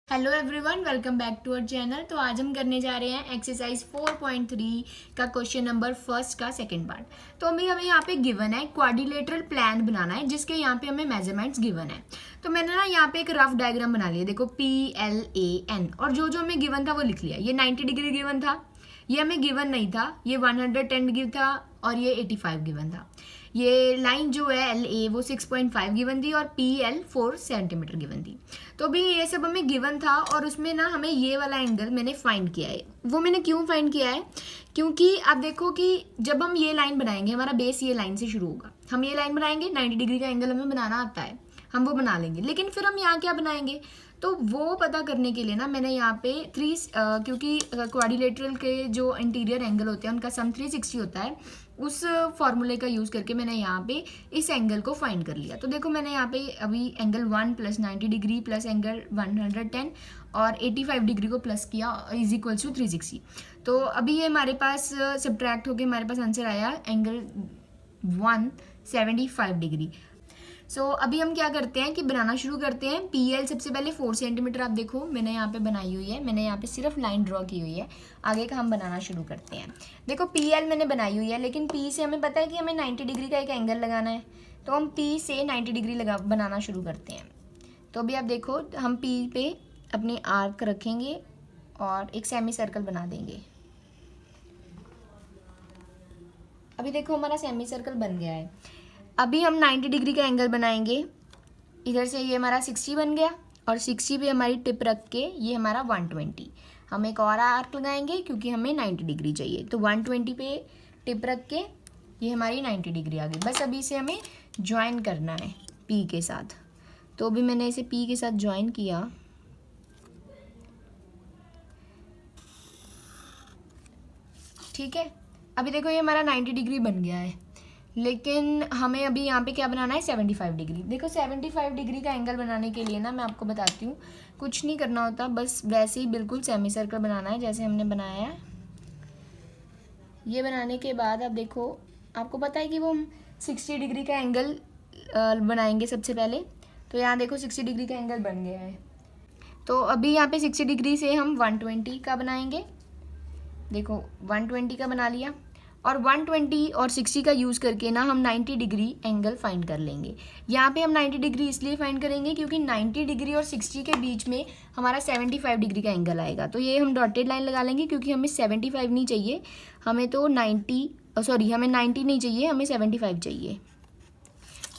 Hello everyone, welcome back to our channel. तो आज हम करने जा रहे हैं एक्सरसाइज 4.3 का क्वेश्चन नंबर फर्स्ट का सेकंड पार्ट। तो हमें यहाँ पे गिवन है क्वाड्रिलेटरल प्लान बनाना है जिसके यहाँ पे हमें मेजरमेंट्स गिवन है। तो मैंने ना यहाँ पे एक रफ डायग्राम बना लिया, देखो PLAN, और जो जो हमें गिवन था वो लिख लिया। ये 90 डिग्री गिवन था, ये हमें गिवन नहीं था, ये 110 डिग्री था और ये 85 गिवन था। ये लाइन जो है LA वो 6.5 गिवन थी और PL 4 सेंटीमीटर गिवन थी। तो अभी ये सब हमें गिवन था और उसमें ना हमें ये वाला एंगल मैंने फाइंड किया है। वो मैंने क्यों फाइंड किया है, क्योंकि आप देखो कि जब हम ये लाइन बनाएंगे, हमारा बेस ये लाइन से शुरू होगा, हम ये लाइन बनाएंगे, 90 डिग्री का एंगल हमें बनाना आता है, हम वो बना लेंगे। लेकिन फिर हम यहाँ क्या बनाएंगे, तो वो पता करने के लिए ना मैंने यहाँ पे क्योंकि क्वाड्रिलेटरल के जो इंटीरियर एंगल होते हैं उनका सम 360 होता है, उस फॉर्मूले का यूज़ करके मैंने यहाँ पे इस एंगल को फाइंड कर लिया। तो देखो मैंने यहाँ पे अभी angle 1 plus 90 degree plus angle 110 और 85 डिग्री को प्लस किया इज इक्वल्स टू 360। तो अभी ये हमारे पास सब्ट्रैक्ट होके हमारे पास आंसर आया एंगल 175 डिग्री। सो अभी हम क्या करते हैं कि बनाना शुरू करते हैं। PL सबसे पहले 4 सेंटीमीटर आप देखो मैंने यहाँ पे बनाई हुई है, मैंने यहाँ पे सिर्फ लाइन ड्रॉ की हुई है। आगे का हम बनाना शुरू करते हैं। देखो PL मैंने बनाई हुई है, लेकिन P से हमें पता है कि हमें 90 डिग्री का एक एंगल लगाना है, तो हम P से 90 डिग्री बनाना शुरू करते हैं। तो अभी आप देखो हम P पे अपनी आर्क रखेंगे और एक सेमी सर्कल बना देंगे। अभी देखो हमारा सेमी सर्कल बन गया है। अभी हम 90 डिग्री का एंगल बनाएंगे। इधर से ये हमारा 60 बन गया और 60 पे हमारी टिप रख के ये हमारा 120। हम एक और आर्क लगाएंगे क्योंकि हमें 90 डिग्री चाहिए, तो 120 पे टिप रख के ये हमारी 90 डिग्री आ गई। बस अभी इसे हमें ज्वाइन करना है P के साथ। तो अभी मैंने इसे P के साथ ज्वाइन किया। ठीक है, अभी देखो ये हमारा 90 डिग्री बन गया है, लेकिन हमें अभी यहाँ पे क्या बनाना है 75 डिग्री। देखो 75 डिग्री का एंगल बनाने के लिए ना मैं आपको बताती हूँ, कुछ नहीं करना होता, बस वैसे ही बिल्कुल सेमी सर्कल बनाना है जैसे हमने बनाया है। ये बनाने के बाद अब देखो आपको पता है कि वो हम 60 डिग्री का एंगल बनाएंगे सबसे पहले। तो यहाँ देखो 60 डिग्री का एंगल बन गया है। तो अभी यहाँ पे 60 डिग्री से हम 120 का बनाएंगे। देखो 120 का बना लिया और 120 और 60 का यूज़ करके ना हम 90 डिग्री एंगल फाइंड कर लेंगे। यहाँ पे हम 90 डिग्री इसलिए फाइंड करेंगे क्योंकि 90 डिग्री और 60 के बीच में हमारा 75 डिग्री का एंगल आएगा। तो ये हम डॉटेड लाइन लगा लेंगे क्योंकि हमें 75 नहीं चाहिए, हमें तो 90 हमें 90 नहीं चाहिए, हमें 75 चाहिए।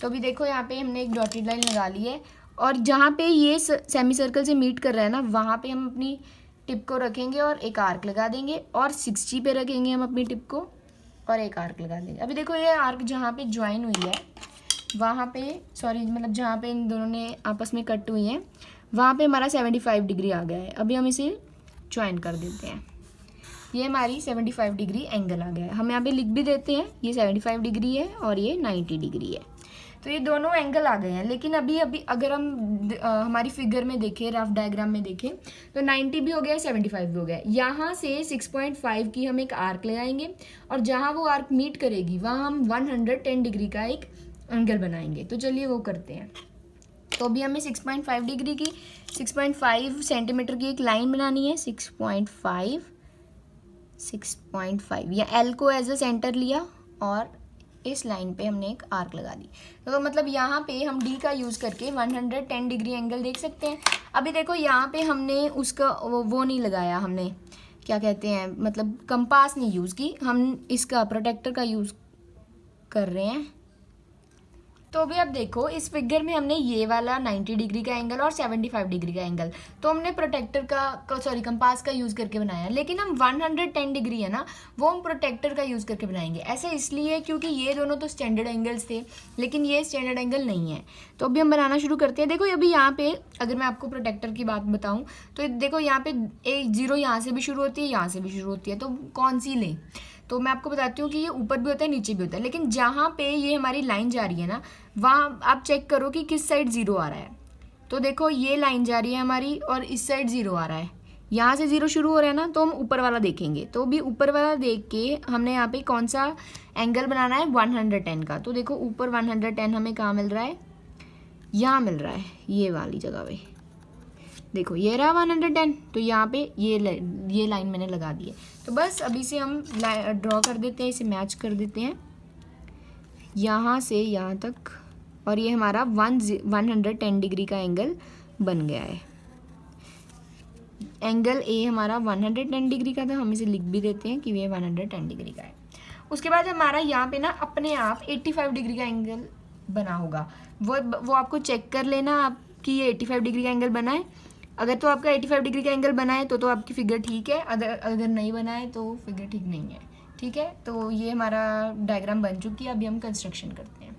तो अभी देखो यहाँ पे हमने एक डॉटेड लाइन लगा ली है और जहाँ पे ये सेमी सर्कल से मीट कर रहा है ना, वहाँ पे हम अपनी टिप को रखेंगे और एक आर्क लगा देंगे और 60 पे रखेंगे हम अपनी टिप को और एक आर्क लगा देंगे। अभी देखो ये आर्क जहाँ पे ज्वाइन हुई है वहाँ पे मतलब जहाँ पे इन दोनों ने आपस में कट हुई हैं वहाँ पे हमारा 75 डिग्री आ गया है। अभी हम इसे ज्वाइन कर देते हैं, ये हमारी 75 डिग्री एंगल आ गया है। हम यहाँ पे लिख भी देते हैं ये 75 डिग्री है और ये 90 डिग्री है। तो ये दोनों एंगल आ गए हैं। लेकिन अभी अगर हम हमारी फिगर में देखें, रफ डायग्राम में देखें, तो 90 भी हो गया, 75 भी हो गया। यहाँ से 6.5 की हम एक आर्क लगाएंगे और जहाँ वो आर्क मीट करेगी वहाँ हम 110 डिग्री का एक एंगल बनाएंगे। तो चलिए वो करते हैं। तो अभी हमें 6.5 डिग्री की 6.5 सेंटीमीटर की एक लाइन बनानी है। 6.5 या L को एज अ सेंटर लिया और इस लाइन पे हमने एक आर्क लगा दी। तो मतलब यहाँ पे हम D का यूज़ करके 110 डिग्री एंगल देख सकते हैं। अभी देखो यहाँ पे हमने उसका वो नहीं लगाया, हमने क्या कहते हैं मतलब कंपास नहीं यूज़ की, हम इसका प्रोटेक्टर का यूज़ कर रहे हैं। तो अभी आप देखो इस फिगर में हमने ये वाला 90 डिग्री का एंगल और 75 डिग्री का एंगल तो हमने प्रोटेक्टर कंपास का यूज़ करके बनाया। लेकिन हम 110 डिग्री है ना वो हम प्रोटेक्टर का यूज़ करके बनाएंगे। ऐसा इसलिए क्योंकि ये दोनों तो स्टैंडर्ड एंगल्स थे, लेकिन ये स्टैंडर्ड एंगल नहीं है। तो अभी हम बनाना शुरू करते हैं। देखो अभी यहाँ पे अगर मैं आपको प्रोटेक्टर की बात बताऊँ तो देखो यहाँ पे एक जीरो यहाँ से भी शुरू होती है, यहाँ से भी शुरू होती है, तो कौन सी लें? तो मैं आपको बताती हूँ कि ये ऊपर भी होता है नीचे भी होता है, लेकिन जहाँ पे ये हमारी लाइन जा रही है ना वहाँ आप चेक करो कि किस साइड ज़ीरो आ रहा है। तो देखो ये लाइन जा रही है हमारी और इस साइड ज़ीरो आ रहा है, यहाँ से ज़ीरो शुरू हो रहा है ना, तो हम ऊपर वाला देखेंगे। तो भी ऊपर वाला देख के हमने यहाँ पे कौन सा एंगल बनाना है 110 का। तो देखो ऊपर 110 हमें कहाँ मिल रहा है, यहाँ मिल रहा है, ये वाली जगह पे। देखो ये रहा 110, तो यहाँ पे ये लाइन मैंने लगा दी है। तो बस अभी से हम ड्रॉ कर देते हैं, इसे मैच कर देते हैं यहाँ से यहाँ तक, और ये हमारा 110 डिग्री का एंगल बन गया है। एंगल ए हमारा 110 डिग्री का था, हम इसे लिख भी देते हैं कि ये 110 डिग्री का है। उसके बाद हमारा यहाँ पे ना अपने आप 85 डिग्री का एंगल बना होगा, वो आपको चेक कर लेना आपकी ये 85 डिग्री का एंगल बना है। अगर तो आपका 85 डिग्री का एंगल बना है तो आपकी फिगर ठीक है, अगर नहीं बना है तो फिगर ठीक नहीं है। ठीक है, तो ये हमारा डायग्राम बन चुकी है। अभी हम कंस्ट्रक्शन करते हैं।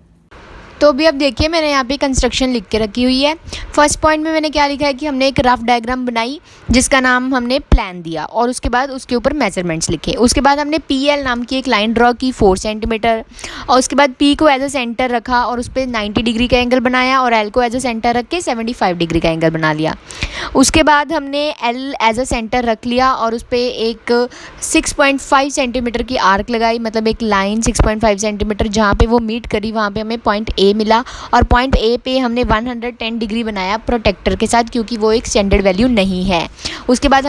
तो अभी आप देखिए मैंने यहाँ पे कंस्ट्रक्शन लिख के रखी हुई है। फर्स्ट पॉइंट में मैंने क्या लिखा है कि हमने एक रफ डायग्राम बनाई जिसका नाम हमने प्लान दिया, और उसके बाद उसके ऊपर मेजरमेंट्स लिखे। उसके बाद हमने PL नाम की एक लाइन ड्रॉ की 4 सेंटीमीटर, और उसके बाद P को एज अ सेंटर रखा और उस पर 90 डिग्री का एंगल बनाया, और L को एज अ सेंटर रख के 75 डिग्री का एंगल बना लिया। उसके बाद हमने L एज अ सेंटर रख लिया और उस पर एक 6.5 सेंटीमीटर की आर्क लगाई, मतलब एक लाइन 6.5 सेंटीमीटर जहाँ पे वो मीट करी वहाँ पे हमें पॉइंट A मिला, और पॉइंट A पे हमने 110 डिग्री बनाया प्रोटेक्टर के साथ, क्योंकि वो एक स्टैंडर्ड वैल्यू नहीं है। उसके बाद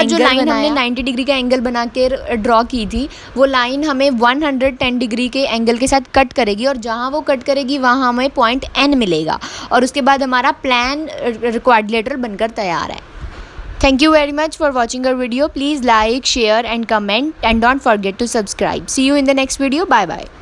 जो लाइन हमने 90 डिग्री का एंगल बना के ड्रॉ की थी, वो लाइन हमें 110 डिग्री के एंगल के साथ कट करेगी, और जहाँ वो कट करेगी वहाँ हमें पॉइंट N मिलेगा, और उसके बाद हमारा प्लान क्वाड्रिलेटरल बनकर तैयार है। Thank you very much for watching our video. Please like, share and comment, and don't forget to subscribe. See you in the next video. Bye bye.